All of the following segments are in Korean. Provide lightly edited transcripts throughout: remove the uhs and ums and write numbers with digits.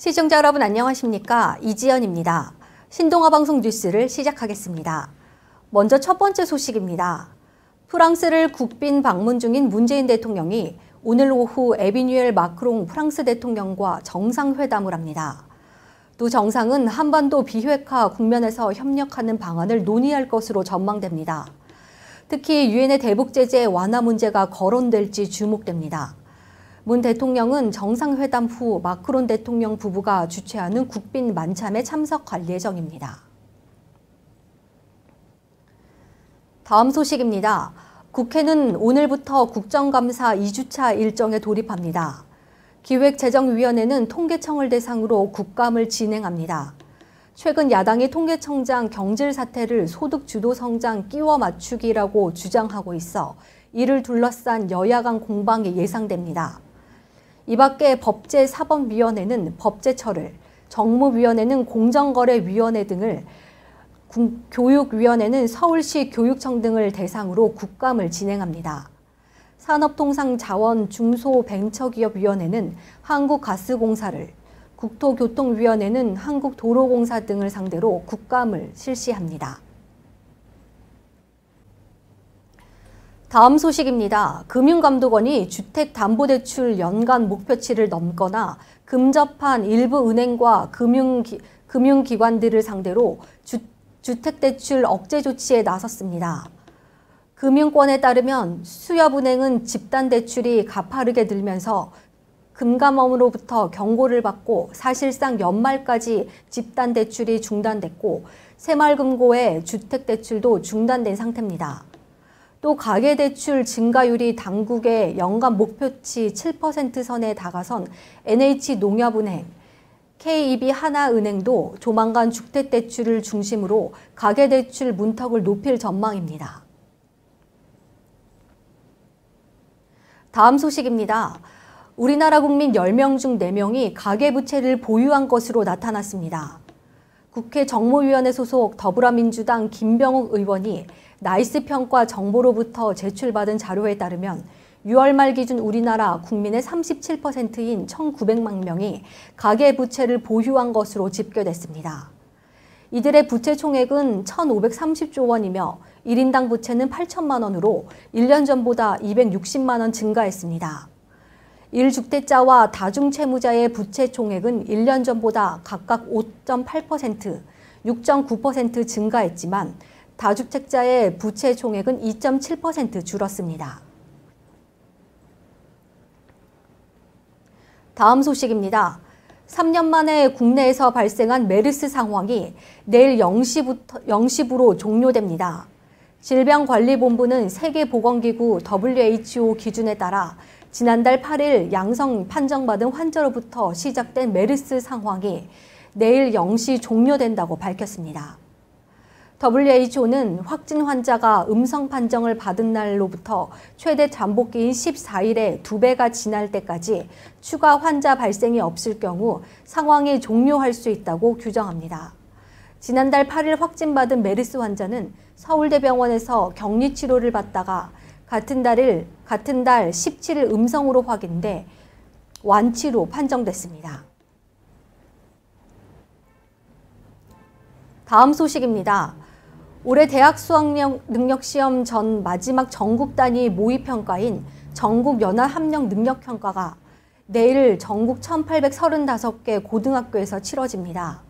시청자 여러분 안녕하십니까? 이지연입니다. 신동아방송 뉴스를 시작하겠습니다. 먼저 첫 번째 소식입니다. 프랑스를 국빈 방문 중인 문재인 대통령이 오늘 오후 에비뉴엘 마크롱 프랑스 대통령과 정상회담을 합니다. 두 정상은 한반도 비핵화 국면에서 협력하는 방안을 논의할 것으로 전망됩니다. 특히 유엔의 대북 제재 완화 문제가 거론될지 주목됩니다. 문 대통령은 정상회담 후 마크론 대통령 부부가 주최하는 국빈 만참에 참석할 예정입니다. 다음 소식입니다. 국회는 오늘부터 국정감사 2주차 일정에 돌입합니다. 기획재정위원회는 통계청을 대상으로 국감을 진행합니다. 최근 야당이 통계청장 경질 사태를 소득 주도 성장 끼워 맞추기라고 주장하고 있어 이를 둘러싼 여야 간 공방이 예상됩니다. 이 밖에 법제사법위원회는 법제처를, 정무위원회는 공정거래위원회 등을, 교육위원회는 서울시 교육청 등을 대상으로 국감을 진행합니다. 산업통상자원중소벤처기업위원회는 한국가스공사를, 국토교통위원회는 한국도로공사 등을 상대로 국감을 실시합니다. 다음 소식입니다. 금융감독원이 주택담보대출 연간 목표치를 넘거나 금접한 일부 은행과 금융기관들을 상대로 주택대출 억제 조치에 나섰습니다. 금융권에 따르면 수협은행은 집단대출이 가파르게 들면서 금감원으로부터 경고를 받고 사실상 연말까지 집단대출이 중단됐고 새마을금고의 주택대출도 중단된 상태입니다. 또 가계대출 증가율이 당국의 연간 목표치 7% 선에 다가선 NH농협은행, KEB하나은행도 조만간 주택대출을 중심으로 가계대출 문턱을 높일 전망입니다. 다음 소식입니다. 우리나라 국민 10명 중 4명이 가계부채를 보유한 것으로 나타났습니다. 국회 정무위원회 소속 더불어민주당 김병욱 의원이 나이스 평가 정보로부터 제출받은 자료에 따르면 6월 말 기준 우리나라 국민의 37%인 1,900만 명이 가계부채를 보유한 것으로 집계됐습니다. 이들의 부채 총액은 1,530조 원이며 1인당 부채는 8천만 원으로 1년 전보다 260만 원 증가했습니다. 1주택자와 다중채무자의 부채 총액은 1년 전보다 각각 5.8%, 6.9% 증가했지만 다주택자의 부채 총액은 2.7% 줄었습니다. 다음 소식입니다. 3년 만에 국내에서 발생한 메르스 상황이 내일 0시부로 종료됩니다. 질병관리본부는 세계보건기구 WHO 기준에 따라 지난달 8일 양성 판정받은 환자로부터 시작된 메르스 상황이 내일 0시 종료된다고 밝혔습니다. WHO는 확진 환자가 음성 판정을 받은 날로부터 최대 잠복기인 14일에 2배가 지날 때까지 추가 환자 발생이 없을 경우 상황이 종료할 수 있다고 규정합니다. 지난달 8일 확진받은 메르스 환자는 서울대병원에서 격리치료를 받다가 같은 달 17일 음성으로 확인돼 완치로 판정됐습니다. 다음 소식입니다. 올해 대학 수학능력시험 전 마지막 전국 단위 모의평가인 전국연합학력능력평가가 내일 전국 1,835개 고등학교에서 치러집니다.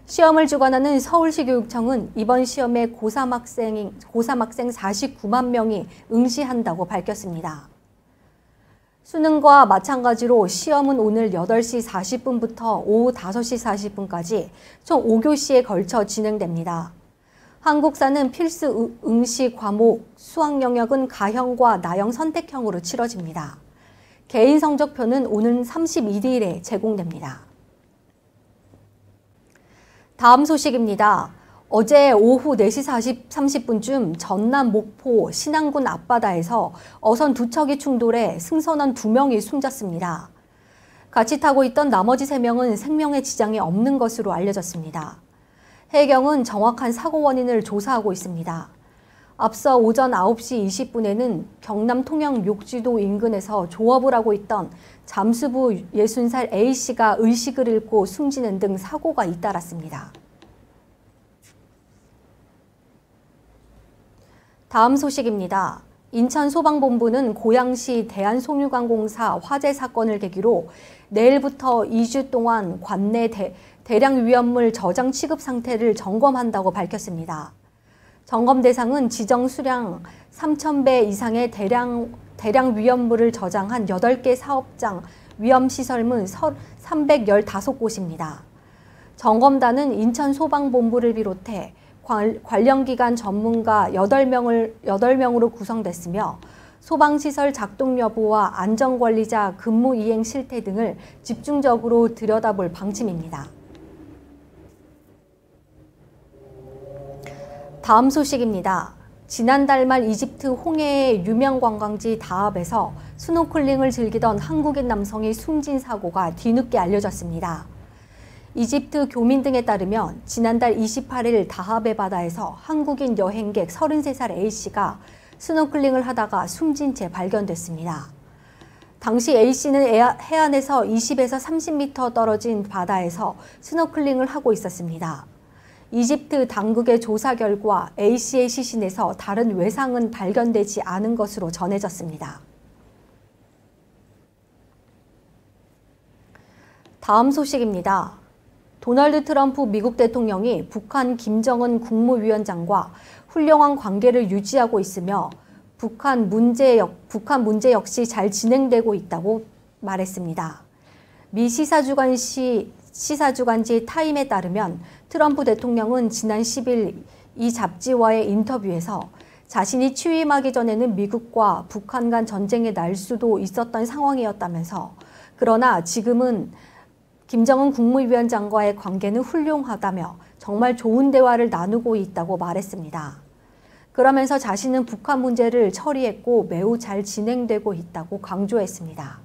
시험을 주관하는 서울시 교육청은 이번 시험에 고3 학생 49만 명이 응시한다고 밝혔습니다. 수능과 마찬가지로 시험은 오늘 8시 40분부터 오후 5시 40분까지 총 5교시에 걸쳐 진행됩니다. 한국사는 필수 응시 과목, 수학 영역은 가형과 나형 선택형으로 치러집니다. 개인 성적표는 오는 31일에 제공됩니다. 다음 소식입니다. 어제 오후 4시 30분쯤 전남 목포 신안군 앞바다에서 어선 2척이 충돌해 승선원 2명이 숨졌습니다. 같이 타고 있던 나머지 3명은 생명에 지장이 없는 것으로 알려졌습니다. 해경은 정확한 사고 원인을 조사하고 있습니다. 앞서 오전 9시 20분에는 경남 통영 욕지도 인근에서 조업을 하고 있던 잠수부 60살 A씨가 의식을 잃고 숨지는 등 사고가 잇따랐습니다. 다음 소식입니다. 인천소방본부는 고양시 대한송유관공사 화재 사건을 계기로 내일부터 2주 동안 관내 대량 위험물 저장 취급 상태를 점검한다고 밝혔습니다. 점검 대상은 지정 수량 3,000배 이상의 대량 위험물을 저장한 8개 사업장 위험시설물 315곳입니다. 점검단은 인천소방본부를 비롯해 관련기관 전문가 8명으로 구성됐으며 소방시설 작동 여부와 안전관리자 근무 이행 실태 등을 집중적으로 들여다볼 방침입니다. 다음 소식입니다. 지난달 말 이집트 홍해의 유명 관광지 다합에서 스노클링을 즐기던 한국인 남성이 숨진 사고가 뒤늦게 알려졌습니다. 이집트 교민 등에 따르면 지난달 28일 다합의 바다에서 한국인 여행객 33살 A씨가 스노클링을 하다가 숨진 채 발견됐습니다. 당시 A씨는 해안에서 20에서 30m 떨어진 바다에서 스노클링을 하고 있었습니다. 이집트 당국의 조사 결과 A씨의 시신에서 다른 외상은 발견되지 않은 것으로 전해졌습니다. 다음 소식입니다. 도널드 트럼프 미국 대통령이 북한 김정은 국무위원장과 훌륭한 관계를 유지하고 있으며 북한 문제 역시 잘 진행되고 있다고 말했습니다. 미 시사주간지 타임에 따르면 트럼프 대통령은 지난 10일 이 잡지와의 인터뷰에서 자신이 취임하기 전에는 미국과 북한 간 전쟁이 날 수도 있었던 상황이었다면서 그러나 지금은 김정은 국무위원장과의 관계는 훌륭하다며 정말 좋은 대화를 나누고 있다고 말했습니다. 그러면서 자신은 북한 문제를 처리했고 매우 잘 진행되고 있다고 강조했습니다.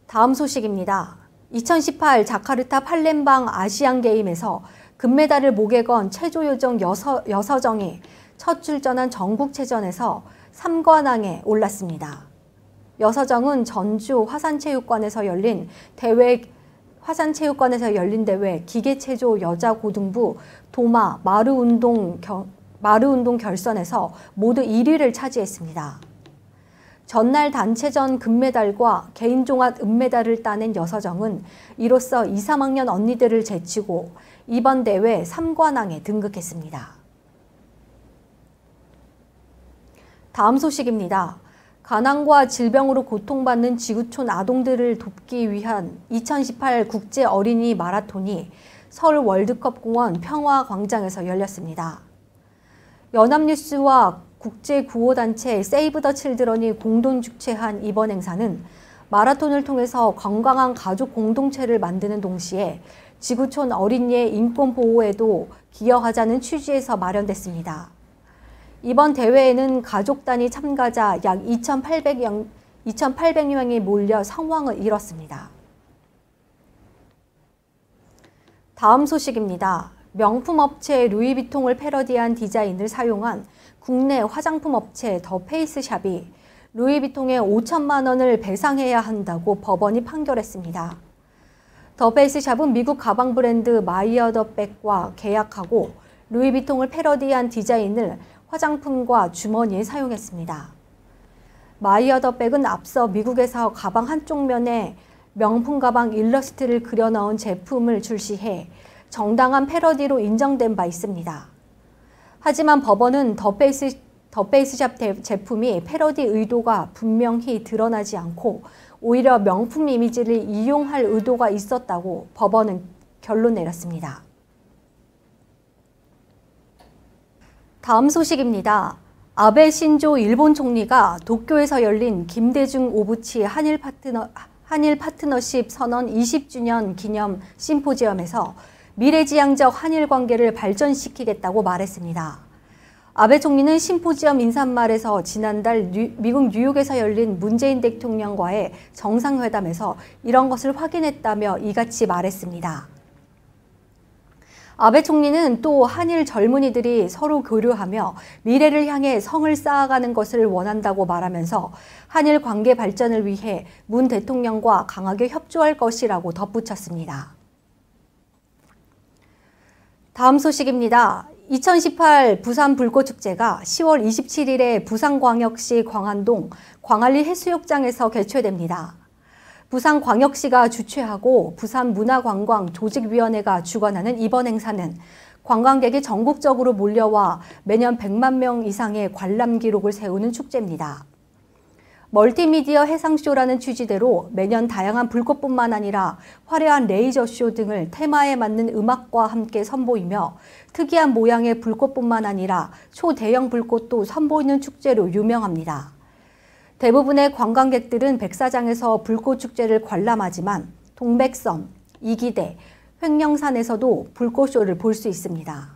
다음 소식입니다. 2018 자카르타 팔렘방 아시안게임에서 금메달을 목에 건 체조요정 여서정이 첫 출전한 전국체전에서 3관왕에 올랐습니다. 여서정은 전주 화산체육관에서 열린 대회 기계체조 여자고등부 도마 마르운동 결선에서 모두 1위를 차지했습니다. 전날 단체전 금메달과 개인종합 은메달을 따낸 여서정은 이로써 2, 3학년 언니들을 제치고 이번 대회 3관왕에 등극했습니다. 다음 소식입니다. 가난과 질병으로 고통받는 지구촌 아동들을 돕기 위한 2018 국제 어린이 마라톤이 서울 월드컵공원 평화광장에서 열렸습니다. 연합뉴스와 국제구호단체 세이브 더 칠드런이 공동 주최한 이번 행사는 마라톤을 통해서 건강한 가족 공동체를 만드는 동시에 지구촌 어린이의 인권 보호에도 기여하자는 취지에서 마련됐습니다. 이번 대회에는 가족 단위 참가자 약 2,800명이 몰려 성황을 이뤘습니다. 다음 소식입니다. 명품 업체 루이비통을 패러디한 디자인을 사용한 국내 화장품 업체 더 페이스샵이 루이비통에 5천만 원을 배상해야 한다고 법원이 판결했습니다. 더 페이스샵은 미국 가방 브랜드 마이어 더 백과 계약하고 루이비통을 패러디한 디자인을 화장품과 주머니에 사용했습니다. 마이어 더 백은 앞서 미국에서 가방 한쪽 면에 명품 가방 일러스트를 그려 넣은 제품을 출시해 정당한 패러디로 인정된 바 있습니다. 하지만 법원은 더 페이스샵 제품이 패러디 의도가 분명히 드러나지 않고 오히려 명품 이미지를 이용할 의도가 있었다고 법원은 결론 내렸습니다. 다음 소식입니다. 아베 신조 일본 총리가 도쿄에서 열린 김대중 오부치 한일 파트너십 선언 20주년 기념 심포지엄에서 미래지향적 한일 관계를 발전시키겠다고 말했습니다. 아베 총리는 심포지엄 인사말에서 지난달 미국 뉴욕에서 열린 문재인 대통령과의 정상회담에서 이런 것을 확인했다며 이같이 말했습니다. 아베 총리는 또 한일 젊은이들이 서로 교류하며 미래를 향해 성을 쌓아가는 것을 원한다고 말하면서 한일 관계 발전을 위해 문 대통령과 강하게 협조할 것이라고 덧붙였습니다. 다음 소식입니다. 2018 부산 불꽃축제가 10월 27일에 부산광역시 광안동 광안리 해수욕장에서 개최됩니다. 부산광역시가 주최하고 부산문화관광조직위원회가 주관하는 이번 행사는 관광객이 전국적으로 몰려와 매년 100만 명 이상의 관람 기록을 세우는 축제입니다. 멀티미디어 해상쇼라는 취지대로 매년 다양한 불꽃뿐만 아니라 화려한 레이저쇼 등을 테마에 맞는 음악과 함께 선보이며 특이한 모양의 불꽃뿐만 아니라 초대형 불꽃도 선보이는 축제로 유명합니다. 대부분의 관광객들은 백사장에서 불꽃축제를 관람하지만 동백섬, 이기대, 횡령산에서도 불꽃쇼를 볼 수 있습니다.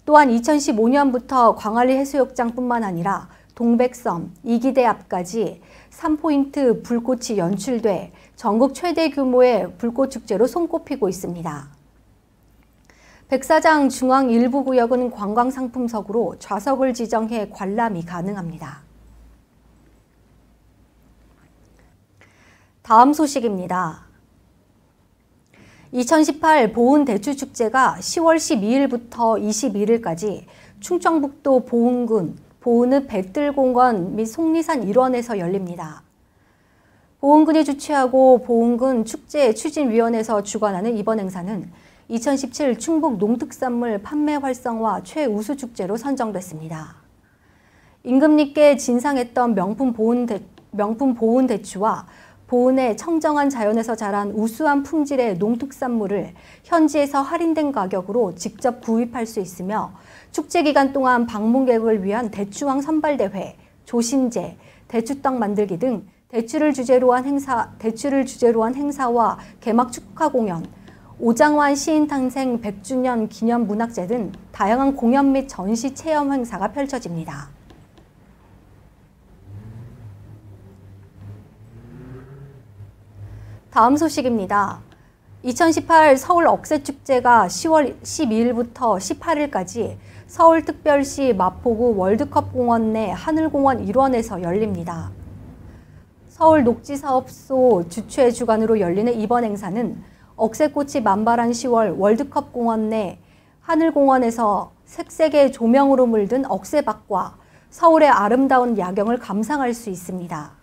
또한 2015년부터 광안리 해수욕장뿐만 아니라 동백섬, 이기대 앞까지 3포인트 불꽃이 연출돼 전국 최대 규모의 불꽃축제로 손꼽히고 있습니다. 백사장 중앙 일부 구역은 관광상품석으로 좌석을 지정해 관람이 가능합니다. 다음 소식입니다. 2018 보은대추축제가 10월 12일부터 21일까지 충청북도 보은군 보은읍 배뜰공원 및 속리산 일원에서 열립니다. 보은군이 주최하고 보은군 축제추진위원회에서 주관하는 이번 행사는 2017 충북 농특산물 판매 활성화 최우수 축제로 선정됐습니다. 임금님께 진상했던 명품 보은대추와 보은의 청정한 자연에서 자란 우수한 품질의 농특산물을 현지에서 할인된 가격으로 직접 구입할 수 있으며 축제 기간 동안 방문객을 위한 대추왕 선발대회, 조심제, 대추떡 만들기 등 대추를 주제로 한 행사와 개막 축하 공연, 오장환 시인 탄생 100주년 기념 문학제 등 다양한 공연 및 전시 체험 행사가 펼쳐집니다. 다음 소식입니다. 2018 서울 억새축제가 10월 12일부터 18일까지 서울특별시 마포구 월드컵공원 내 하늘공원 일원에서 열립니다. 서울녹지사업소 주최 주관으로 열리는 이번 행사는 억새꽃이 만발한 10월 월드컵공원 내 하늘공원에서 색색의 조명으로 물든 억새밭과 서울의 아름다운 야경을 감상할 수 있습니다.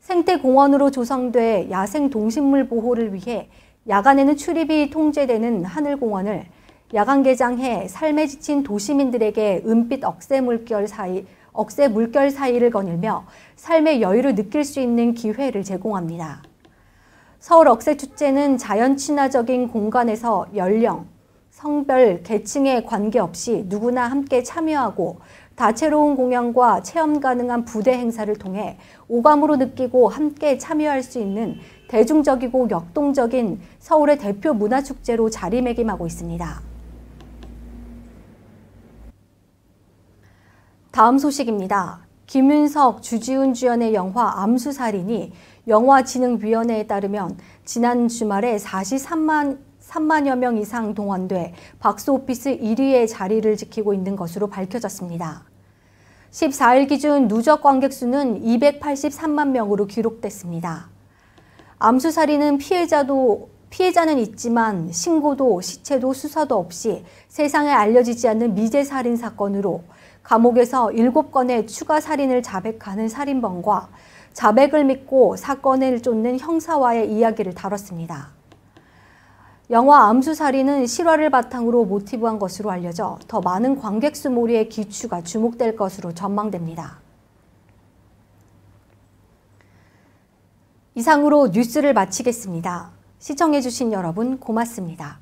생태공원으로 조성돼 야생동식물 보호를 위해 야간에는 출입이 통제되는 하늘공원을 야간 개장해 삶에 지친 도시민들에게 은빛 억새 물결 사이를 거닐며 삶의 여유를 느낄 수 있는 기회를 제공합니다. 서울 억새축제는 자연 친화적인 공간에서 연령, 성별, 계층에 관계없이 누구나 함께 참여하고 다채로운 공연과 체험 가능한 부대 행사를 통해 오감으로 느끼고 함께 참여할 수 있는 대중적이고 역동적인 서울의 대표 문화축제로 자리매김하고 있습니다. 다음 소식입니다. 김윤석, 주지훈 주연의 영화 암수살인이 영화진흥위원회에 따르면 지난 주말에 43만여 명 이상 동원돼 박스오피스 1위의 자리를 지키고 있는 것으로 밝혀졌습니다. 14일 기준 누적 관객 수는 283만 명으로 기록됐습니다. 암수살인은 피해자는 있지만 신고도 시체도 수사도 없이 세상에 알려지지 않는 미제 살인 사건으로 감옥에서 7건의 추가 살인을 자백하는 살인범과 자백을 믿고 사건을 쫓는 형사와의 이야기를 다뤘습니다. 영화 암수살인은 실화를 바탕으로 모티브한 것으로 알려져 더 많은 관객 수 몰이의 기추가 주목될 것으로 전망됩니다. 이상으로 뉴스를 마치겠습니다. 시청해주신 여러분 고맙습니다.